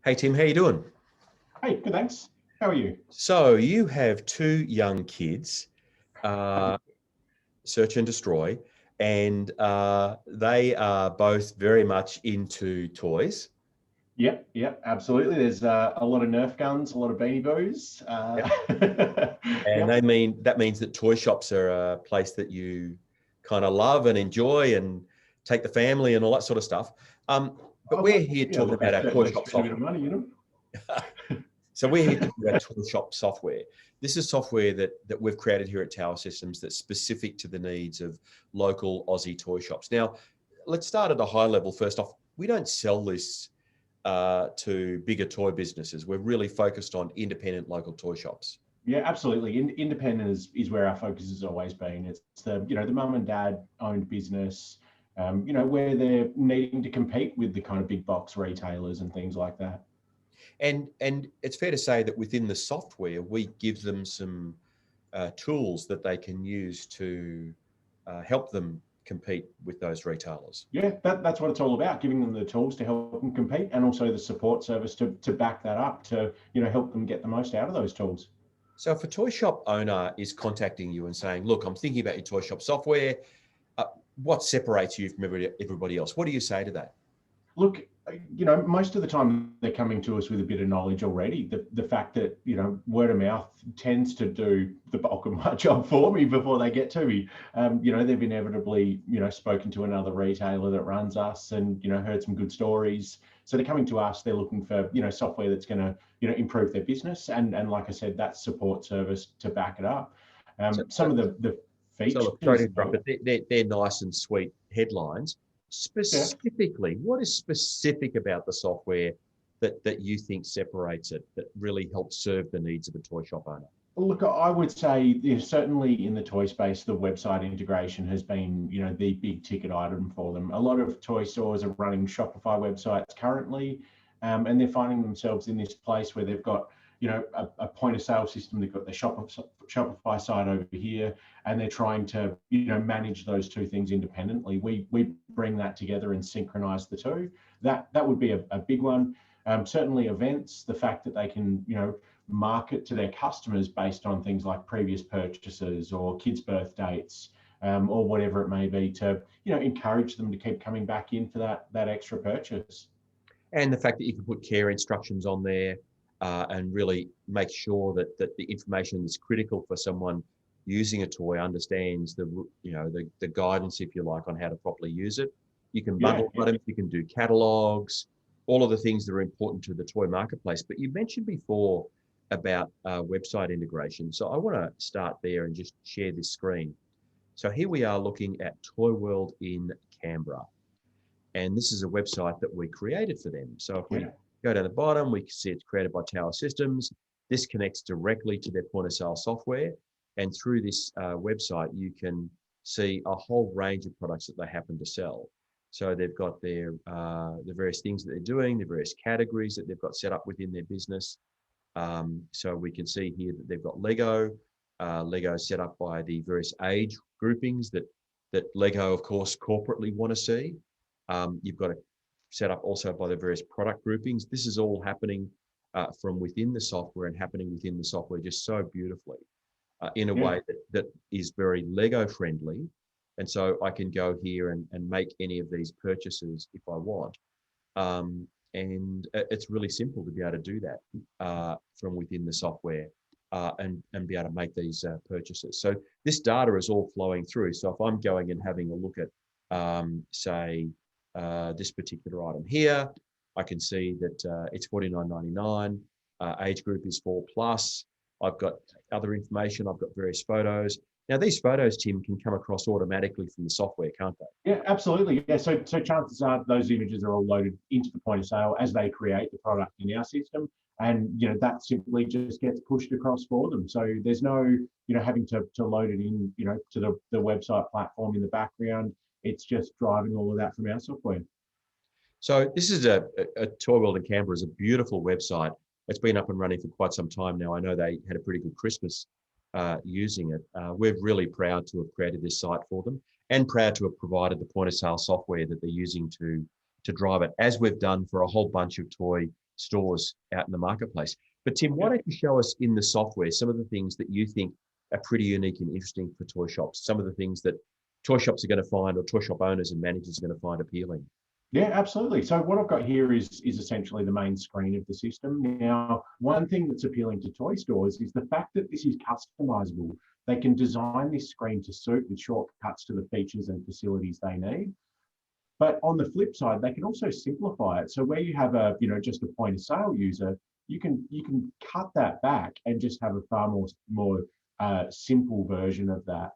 Hey Tim, how you doing? Hey, good, thanks. How are you? So you have two young kids, uh, Search and Destroy, and they are both very much into toys. Yep, absolutely. There's a lot of Nerf guns, a lot of Beanie Boos. Yep. And Yep. that means that toy shops are a place that you kind of love and enjoy and take the family and all that sort of stuff. But Oh, we're here yeah, talking look, I about our toy certainly shop spend a bit software. of money, So we're here talking about toy shop software. This is software that we've created here at Tower Systems that's specific to the needs of local Aussie toy shops. Now, let's start at a high level. First off, we don't sell this to bigger toy businesses. We're really focused on independent local toy shops. Yeah, absolutely. Independent is where our focus has always been. It's the mum and dad owned business, where they're needing to compete with the kind of big box retailers and things like that. And it's fair to say that within the software, we give them some tools that they can use to help them compete with those retailers. Yeah, that's what it's all about, giving them the tools to help them compete and also the support service to back that up to, help them get the most out of those tools. So if a toy shop owner is contacting you and saying, look, I'm thinking about your toy shop software, uh, what separates you from everybody else? What do you say to that? Look, most of the time they're coming to us with a bit of knowledge already. The fact that, word of mouth tends to do the bulk of my job for me before they get to me. They've inevitably, spoken to another retailer that runs us and, heard some good stories. So they're coming to us, they're looking for, software that's going to, improve their business. And like I said, that support service to back it up. So, Some of the so features. look, sorry to interrupt, but they're nice and sweet headlines. Yeah. Specifically, what is specific about the software that you think separates it, that really helps serve the needs of a toy shop owner? Look, I would say, certainly in the toy space, the website integration has been, the big ticket item for them. A lot of toy stores are running Shopify websites currently, and they're finding themselves in this place where they've got, a point of sale system. They've got their Shopify site over here, and they're trying to, manage those two things independently. We bring that together and synchronize the two. That would be a big one. Certainly events, the fact that they can, market to their customers based on things like previous purchases or kids' birth dates, or whatever it may be, to encourage them to keep coming back in for that extra purchase. And the fact that you can put care instructions on there and really make sure that the information that's critical for someone using a toy understands the guidance, if you like, on how to properly use it. You can Yeah, bundle items, you can do catalogs, all of the things that are important to the toy marketplace. But you mentioned before about website integration. So I want to start there and just share this screen. So here we are looking at Toy World in Canberra. And this is a website that we created for them. So if we go down the bottom, we can see it's created by Tower Systems. This connects directly to their point of sale software. And through this website, you can see a whole range of products that they happen to sell. So they've got their the various things that they're doing, the various categories that they've got set up within their business. So we can see here that they've got Lego set up by the various age groupings that Lego, of course, corporately want to see. You've got it set up also by the various product groupings. This is all happening from within the software and happening within the software just so beautifully in a way that is very Lego friendly. And so I can go here and make any of these purchases if I want. And it's really simple to be able to do that from within the software and be able to make these purchases. So this data is all flowing through. So if I'm going and having a look at, say, this particular item here, I can see that it's $49.99. Age group is 4+. I've got other information. I've got various photos. Now, these photos, Tim, can come across automatically from the software, can't they? Yeah, absolutely. Yeah, so chances are those images are all loaded into the point of sale as they create the product in our system, and that simply just gets pushed across for them. So there's no having to load it in to the website platform in the background. It's just driving all of that from our software. So this is a Toy World in Canberra is a beautiful website. It's been up and running for quite some time now. I know they had a pretty good Christmas using it. We're really proud to have created this site for them and proud to have provided the point of sale software that they're using to drive it, as we've done for a whole bunch of toy stores out in the marketplace. But Tim, why don't you show us in the software some of the things that you think are pretty unique and interesting for toy shops, some of the things that toy shops are going to find, or toy shop owners and managers are going to find appealing? Yeah, absolutely. So what I've got here is essentially the main screen of the system. Now, one thing that's appealing to toy stores is the fact that this is customizable. They can design this screen to suit with shortcuts to the features and facilities they need. But on the flip side, they can also simplify it. So where you have a, just a point of sale user, you can cut that back and just have a far more simple version of that.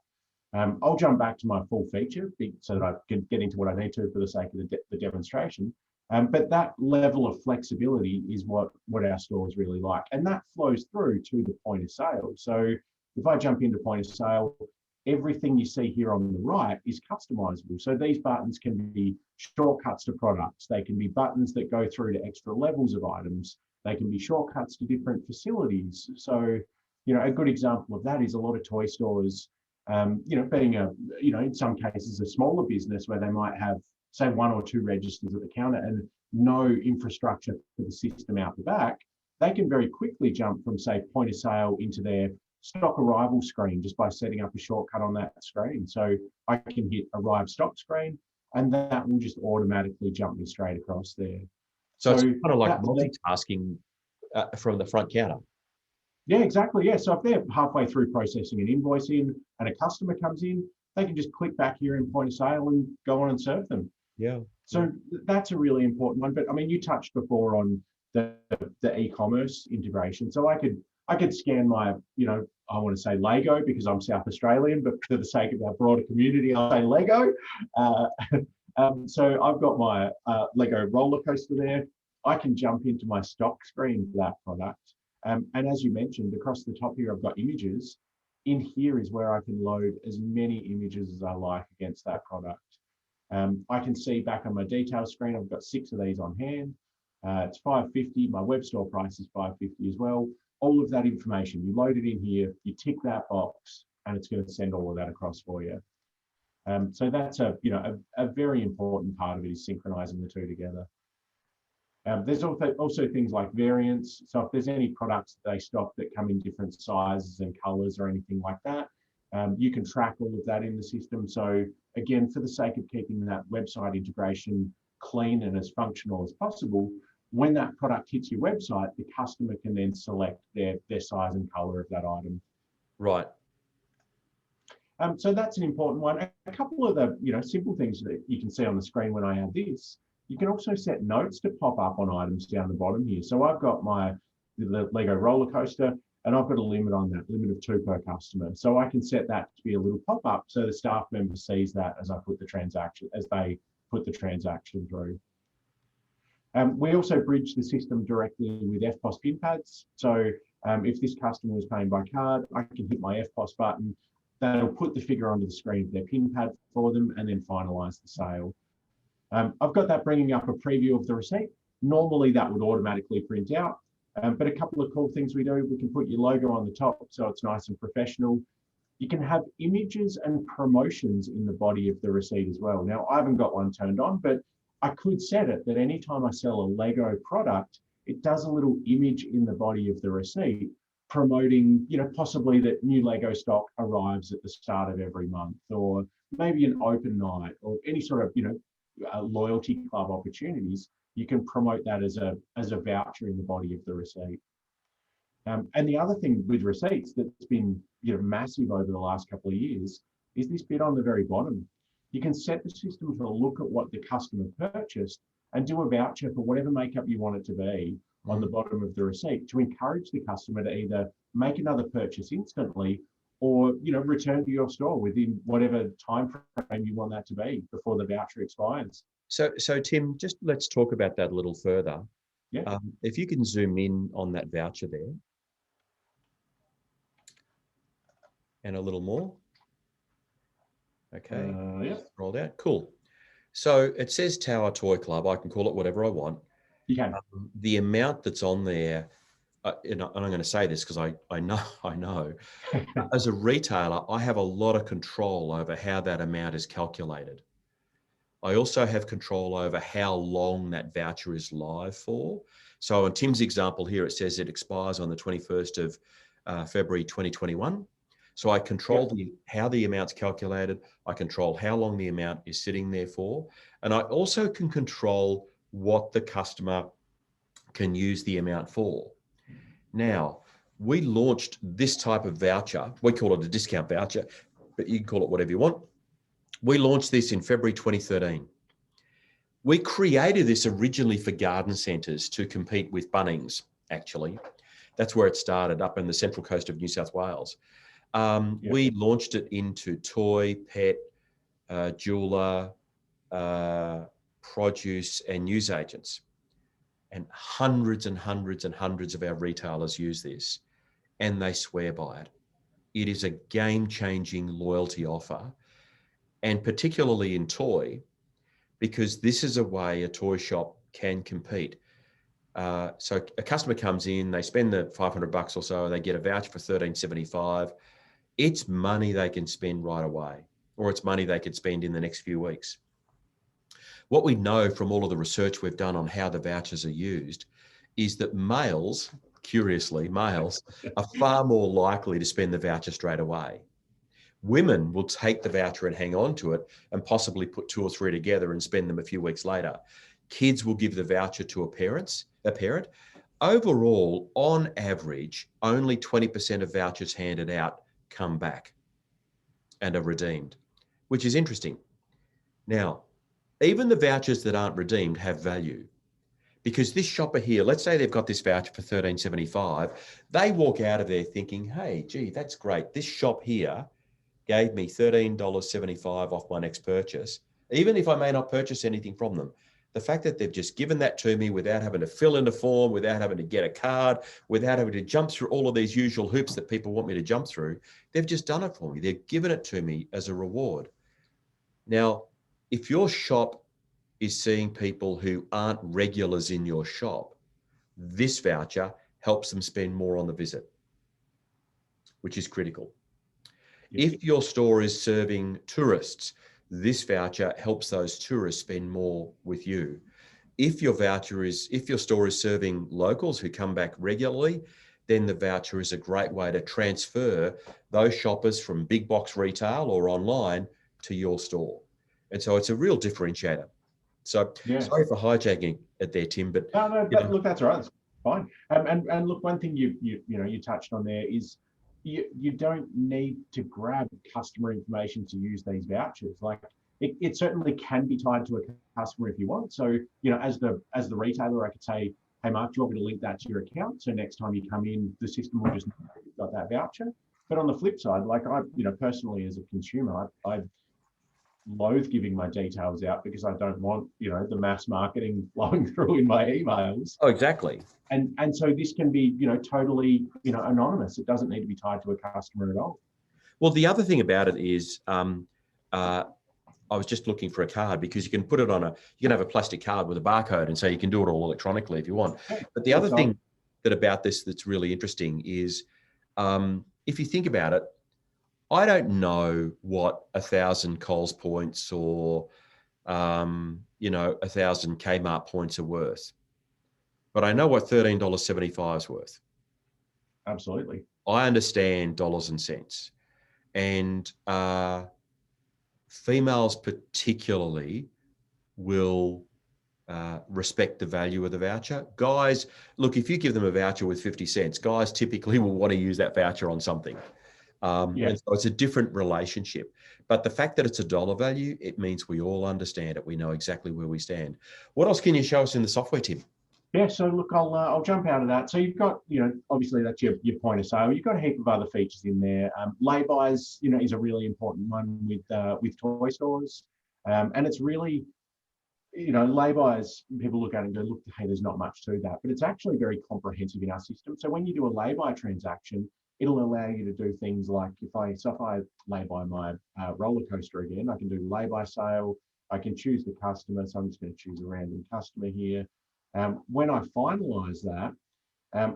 I'll jump back to my full feature so that I can get into what I need to for the sake of the demonstration. But that level of flexibility is what our stores really like. And that flows through to the point of sale. So if I jump into point of sale, everything you see here on the right is customizable. So these buttons can be shortcuts to products. They can be buttons that go through to extra levels of items. They can be shortcuts to different facilities. So, a good example of that is a lot of toy stores, being in some cases, a smaller business where they might have, say, 1 or 2 registers at the counter and no infrastructure for the system out the back, they can very quickly jump from, say, point of sale into their stock arrival screen just by setting up a shortcut on that screen. So I can hit arrive stock screen and that will just automatically jump me straight across there. So it's kind of like multitasking from the front counter. Yeah, exactly. Yeah. So if they're halfway through processing an invoice in and a customer comes in, they can just click back here in point of sale and go on and serve them. Yeah. So that's a really important one. But I mean, you touched before on the e-commerce integration. So I could scan my, I want to say Lego because I'm South Australian, but for the sake of our broader community, I'll say Lego. So I've got my Lego roller coaster there. I can jump into my stock screen for that product. And as you mentioned, across the top here, I've got images. In here is where I can load as many images as I like against that product. I can see back on my details screen, I've got 6 of these on hand. It's $5.50. My web store price is $5.50 as well. All of that information, you load it in here, you tick that box, and it's going to send all of that across for you. So that's a very important part of it is synchronizing the two together. There's also things like variants. So if there's any products that they stock that come in different sizes and colors or anything like that, you can track all of that in the system. So again, for the sake of keeping that website integration clean and as functional as possible, when that product hits your website, the customer can then select their size and color of that item. Right. So that's an important one. A couple of the simple things that you can see on the screen when I add this. You can also set notes to pop up on items down the bottom here. So I've got the Lego roller coaster, and I've got a limit on that, limit of 2 per customer. So I can set that to be a little pop up so the staff member sees that as they put the transaction through. We also bridge the system directly with FPOS pin pads. So if this customer is paying by card, I can hit my FPOS button. That'll put the figure onto the screen of their pin pad for them and then finalize the sale. I've got that bringing up a preview of the receipt. Normally that would automatically print out, but a couple of cool things we do, we can put your logo on the top so it's nice and professional. You can have images and promotions in the body of the receipt as well. Now, I haven't got one turned on, but I could set it that anytime I sell a Lego product, it does a little image in the body of the receipt promoting, possibly that new Lego stock arrives at the start of every month, or maybe an open night, or any sort of, loyalty club opportunities. You can promote that as a voucher in the body of the receipt. And the other thing with receipts that's been massive over the last couple of years is this bit on the very bottom. You can set the system to look at what the customer purchased and do a voucher for whatever makeup you want it to be on the bottom of the receipt to encourage the customer to either make another purchase instantly or return to your store within whatever time frame you want that to be before the voucher expires. So Tim, just let's talk about that a little further. Yeah. If you can zoom in on that voucher there, and a little more. Okay. Yeah. Rolled out. Cool. So it says Tower Toy Club. I can call it whatever I want. You can. The amount that's on there. And I'm going to say this because I know, as a retailer, I have a lot of control over how that amount is calculated. I also have control over how long that voucher is live for. So on Tim's example here, it says it expires on the 21st of February 2021. So I control how the amount's calculated. I control how long the amount is sitting there for. And I also can control what the customer can use the amount for. Now, we launched this type of voucher. We call it a discount voucher, but you can call it whatever you want. We launched this in February 2013. We created this originally for garden centres to compete with Bunnings, actually. That's where it started, up in the central coast of New South Wales. We launched it into toy, pet, jeweler, produce, and newsagents. And hundreds and hundreds and hundreds of our retailers use this, and they swear by it. It is a game-changing loyalty offer, and particularly in toy, because this is a way a toy shop can compete. So a customer comes in, they spend the $500 or so, they get a voucher for $13.75. It's money they can spend right away, or it's money they could spend in the next few weeks. What we know from all of the research we've done on how the vouchers are used is that males, curiously, males are far more likely to spend the voucher straight away. Women will take the voucher and hang on to it and possibly put 2 or 3 together and spend them a few weeks later. Kids will give the voucher to a parent. Overall, on average, only 20% of vouchers handed out come back and are redeemed, which is interesting. Now, even the vouchers that aren't redeemed have value, because this shopper here, let's say they've got this voucher for $13.75, they walk out of there thinking, hey, gee, that's great. This shop here gave me $13.75 off my next purchase, even if I may not purchase anything from them. The fact that they've just given that to me without having to fill in a form, without having to get a card, without having to jump through all of these usual hoops that people want me to jump through, they've just done it for me. They've given it to me as a reward. Now, if your shop is seeing people who aren't regulars in your shop, this voucher helps them spend more on the visit, which is critical. If your store is serving tourists, this voucher helps those tourists spend more with you. If your store is serving locals who come back regularly, then the voucher is a great way to transfer those shoppers from big box retail or online to your store. And so it's a real differentiator. So sorry for hijacking it there, Tim, but no, look, that's all right. That's fine. And look, one thing you touched on there is you don't need to grab customer information to use these vouchers. Like it certainly can be tied to a customer if you want. So as the retailer, I could say, hey Mark, do you want me to link that to your account? So next time you come in, the system will just know you've got that voucher. But on the flip side, like I personally as a consumer, I loathe giving my details out because I don't want, the mass marketing flowing through in my emails. Oh, exactly. And so this can be, totally, anonymous. It doesn't need to be tied to a customer at all. Well, the other thing about it is, I was just looking for a card, because you can put it on you can have a plastic card with a barcode, and so you can do it all electronically if you want. But the other thing about this that's really interesting is, if you think about it, I don't know what 1,000 Coles points or, 1,000 Kmart points are worth, but I know what $13.75 is worth. Absolutely. I understand dollars and cents, and females particularly will respect the value of the voucher. Guys, look, if you give them a voucher with 50 cents, guys typically will want to use that voucher on something. And so it's a different relationship. But the fact that it's a dollar value, it means we all understand it. We know exactly where we stand. What else can you show us in the software, Tim? Yeah, so look, I'll jump out of that. So you've got, obviously that's your point of sale. You've got a heap of other features in there. Lay-bys, is a really important one with toy stores, and it's really, lay-bys. People look at it and go, look, hey, there's not much to that, but it's actually very comprehensive in our system. So when you do a lay-by transaction, it'll allow you to do things like if I lay-by my roller coaster again, I can do lay-by sale. I can choose the customer. So I'm just going to choose a random customer here. When I finalize that,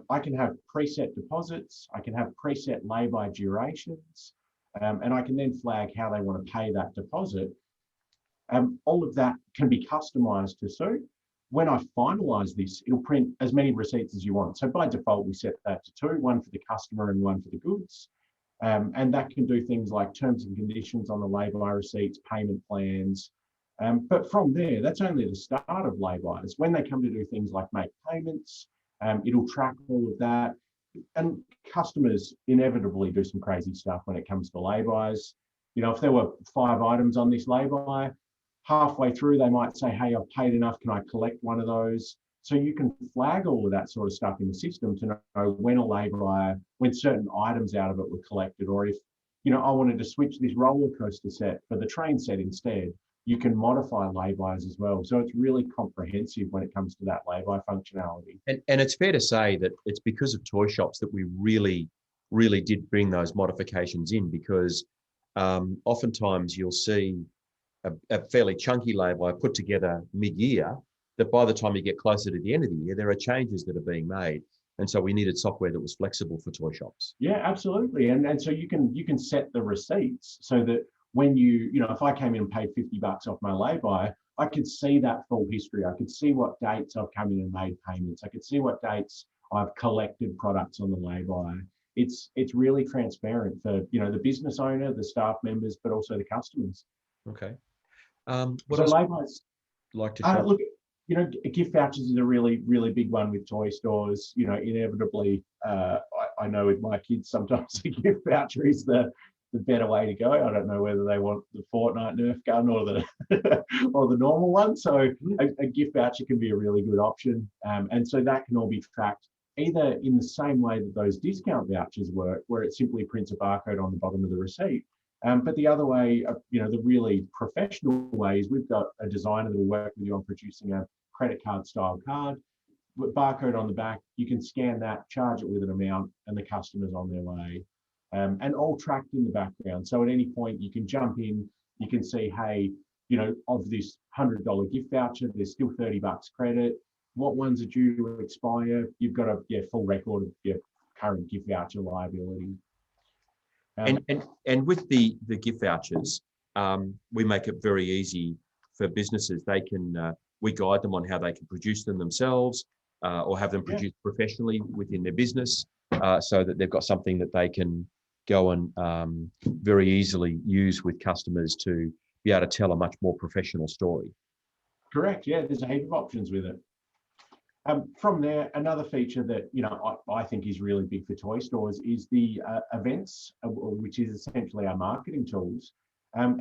I can have preset deposits, I can have preset lay-by durations, and I can then flag how they want to pay that deposit. All of that can be customized to suit. When I finalize this, it'll print as many receipts as you want. So by default, we set that to 2, one for the customer and one for the goods. And that can do things like terms and conditions on the lay-by receipts, payment plans. But from there, that's only the start of lay-bys. When they come to do things like make payments, it'll track all of that. And customers inevitably do some crazy stuff when it comes to lay-bys. You know, if there were 5 items on this lay-by, halfway through, they might say, hey, I've paid enough, can I collect one of those? So you can flag all of that sort of stuff in the system to know when a lay-by, when certain items out of it were collected, or if, you know, I wanted to switch this roller coaster set for the train set instead, you can modify lay-bys as well. So it's really comprehensive when it comes to that lay-by functionality. And it's fair to say that it's because of toy shops that we really did bring those modifications in, because oftentimes you'll see a fairly chunky lay-by put together mid-year, that by the time you get closer to the end of the year, there are changes that are being made. And so we needed software that was flexible for toy shops. Yeah, absolutely. And so you can set the receipts so that when you know, if I came in and paid $50 off my lay-by, I could see that full history. I could see what dates I've come in and made payments. I could see what dates I've collected products on the lay-by. It's really transparent for, you know, the business owner, the staff members, but also the customers. Okay. What so lay-bys, like to share? Look, you know, gift vouchers is a really big one with toy stores. You know, inevitably, I know with my kids, sometimes a gift voucher is the better way to go. I don't know whether they want the Fortnite Nerf gun or the or the normal one. So a gift voucher can be a really good option. And so that can all be tracked either in the same way that those discount vouchers work, where it simply prints a barcode on the bottom of the receipt. But the other way, you know, the really professional way is we've got a designer that will work with you on producing a credit card style card, with barcode on the back. You can scan that, charge it with an amount, and the customer's on their way. And all tracked in the background. So at any point you can jump in, you can see, hey, you know, of this $100 gift voucher, there's still $30 credit. What ones are due to expire? You've got a full record of your current gift voucher liability. And with the gift vouchers, we make it very easy for businesses. They can we guide them on how they can produce them themselves, or have them produced professionally within their business, so that they've got something that they can go and very easily use with customers to be able to tell a much more professional story. Correct. Yeah, there's a heap of options with it. From there, another feature that, you know, I think is really big for toy stores is the events, which is essentially our marketing tools.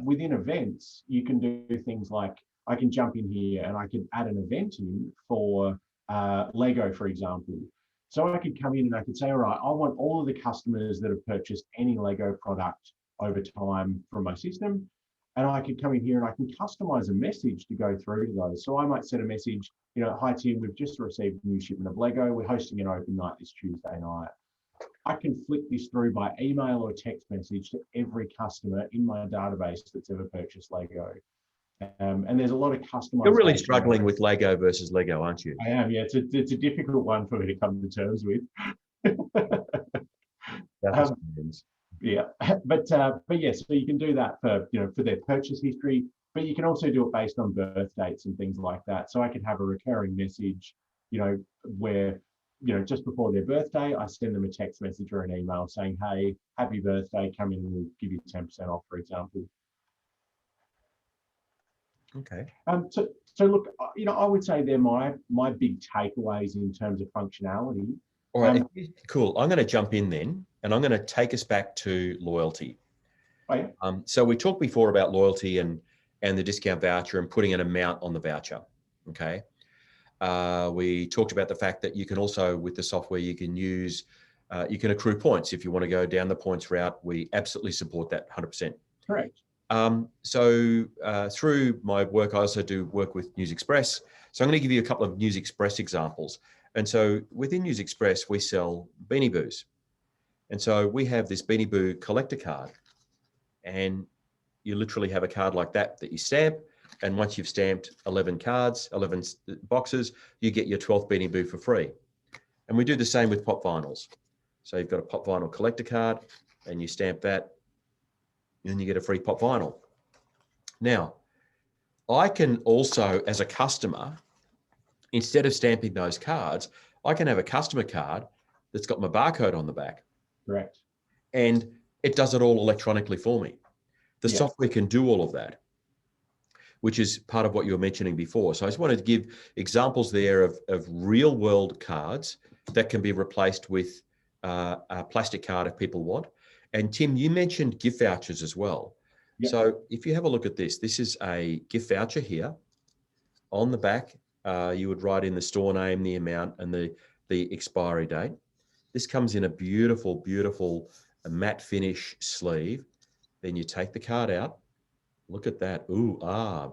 Within events, you can do things like, I can jump in here and I can add an event in for Lego, for example. So I could come in and I could say, all right, I want all of the customers that have purchased any Lego product over time from my system. And I could come in here and I can customize a message to go through to those. So I might send a message, you know, hi Tim, we've just received a new shipment of Lego. We're hosting an open night this Tuesday night. I can flick this through by email or text message to every customer in my database that's ever purchased Lego. And there's a lot of customization. You're really struggling with Lego versus Lego, aren't you? I am, yeah. It's a difficult one for me to come to terms with. Yeah, but yes, so you can do that for, you know, for their purchase history, but you can also do it based on birth dates and things like that. So I could have a recurring message, you know, where, you know, just before their birthday, I send them a text message or an email saying, hey, happy birthday, come in and we'll give you 10% off, for example. Okay. So look, you know, I would say they're my big takeaways in terms of functionality. All right, cool. I'm going to jump in then, and I'm going to take us back to loyalty. Oh, yeah. So we talked before about loyalty and the discount voucher and putting an amount on the voucher. Okay. We talked about the fact that you can also, with the software, you can use, you can accrue points if you want to go down the points route. We absolutely support that 100%. Correct. So through my work, I also do work with News Express. So I'm going to give you a couple of News Express examples. And so within News Express, we sell Beanie Boos. And so we have this Beanie Boo collector card, and you literally have a card like that you stamp. And once you've stamped 11 cards, 11 boxes, you get your 12th Beanie Boo for free. And we do the same with pop vinyls. So you've got a pop vinyl collector card and you stamp that, and then you get a free pop vinyl. Now, I can also, as a customer, instead of stamping those cards, I can have a customer card that's got my barcode on the back. Correct. And it does it all electronically for me. The software can do all of that, which is part of what you were mentioning before. So I just wanted to give examples there of real world cards that can be replaced with a plastic card if people want. And Tim, you mentioned gift vouchers as well. Yep. So if you have a look at this, this is a gift voucher here. On the back, you would write in the store name, the amount, and the expiry date. This comes in a beautiful, beautiful matte finish sleeve. Then you take the card out. Look at that. Ooh,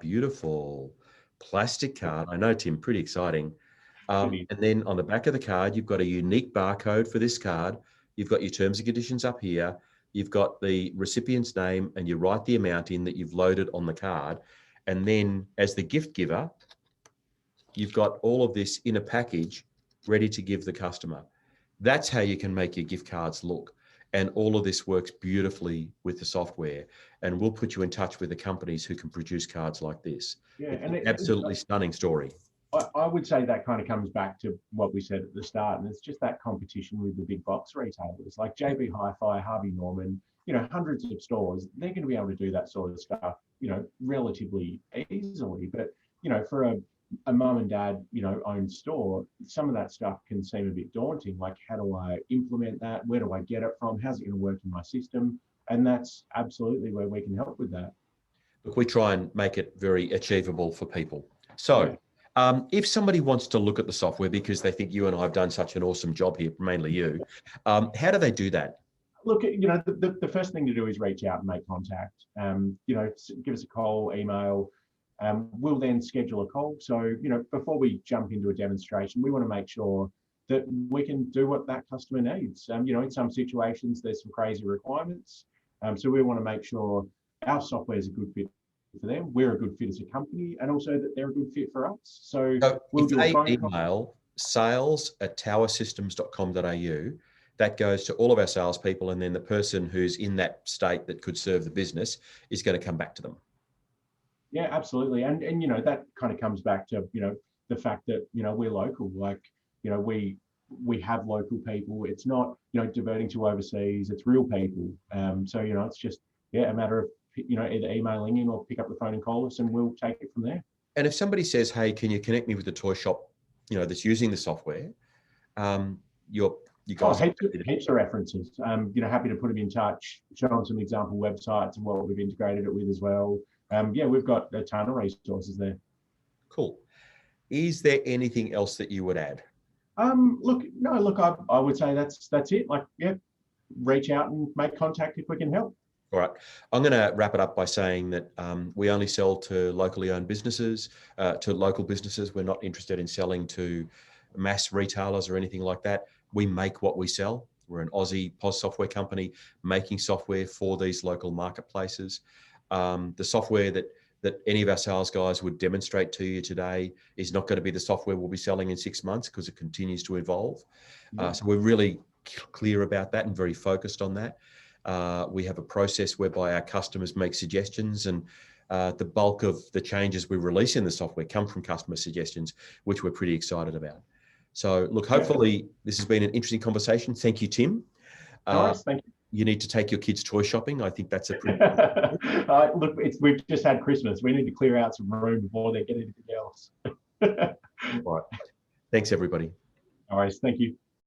beautiful. Plastic card. I know, Tim, pretty exciting. And then on the back of the card, you've got a unique barcode for this card. You've got your terms and conditions up here. You've got the recipient's name, and you write the amount in that you've loaded on the card. And then as the gift giver, you've got all of this in a package ready to give the customer. That's how you can make your gift cards look. And all of this works beautifully with the software. And we'll put you in touch with the companies who can produce cards like this. Yeah, it's an absolutely stunning story. I would say that kind of comes back to what we said at the start, and it's just that competition with the big box retailers like JB Hi-Fi, Harvey Norman, hundreds of stores. They're going to be able to do that sort of stuff, relatively easily. But, for a mum and dad, owned store, some of that stuff can seem a bit daunting. Like, how do I implement that? Where do I get it from? How's it going to work in my system? And that's absolutely where we can help with that. Look, we try and make it very achievable for people. So if somebody wants to look at the software because they think you and I have done such an awesome job here, mainly you, how do they do that? Look, the first thing to do is reach out and make contact. Give us a call, email. We'll then schedule a call. So, before we jump into a demonstration, we want to make sure that we can do what that customer needs. In some situations, there's some crazy requirements. So we want to make sure our software is a good fit for them, we're a good fit as a company, and also that they're a good fit for us. So we'll do a phone email sales@towersystems.com.au. That goes to all of our salespeople, and then the person who's in that state that could serve the business is going to come back to them. Yeah, absolutely. And that kind of comes back to, the fact that, we're local, like, we have local people. It's not, diverting to overseas, it's real people. So, it's just, a matter of, either emailing in or pick up the phone and call us, and we'll take it from there. And if somebody says, hey, can you connect me with the toy shop, that's using the software, you guys... heaps of references. Happy to put them in touch, show them some example websites and what we've integrated it with as well. We've got a ton of resources there. Cool. Is there anything else that you would add? I would say that's it. Reach out and make contact if we can help. All right. I'm going to wrap it up by saying that we only sell to locally owned businesses, to local businesses. We're not interested in selling to mass retailers or anything like that. We make what we sell. We're an Aussie POS software company making software for these local marketplaces. The software that any of our sales guys would demonstrate to you today is not going to be the software we'll be selling in 6 months because it continues to evolve. So we're really clear about that and very focused on that. We have a process whereby our customers make suggestions, and the bulk of the changes we release in the software come from customer suggestions, which we're pretty excited about. So look, hopefully this has been an interesting conversation. Thank you, Tim. Nice, thank you. You need to take your kids toy shopping. I think that's a pretty... Look, we've just had Christmas. We need to clear out some room before they get anything else. All right. Thanks, everybody. All right. Thank you.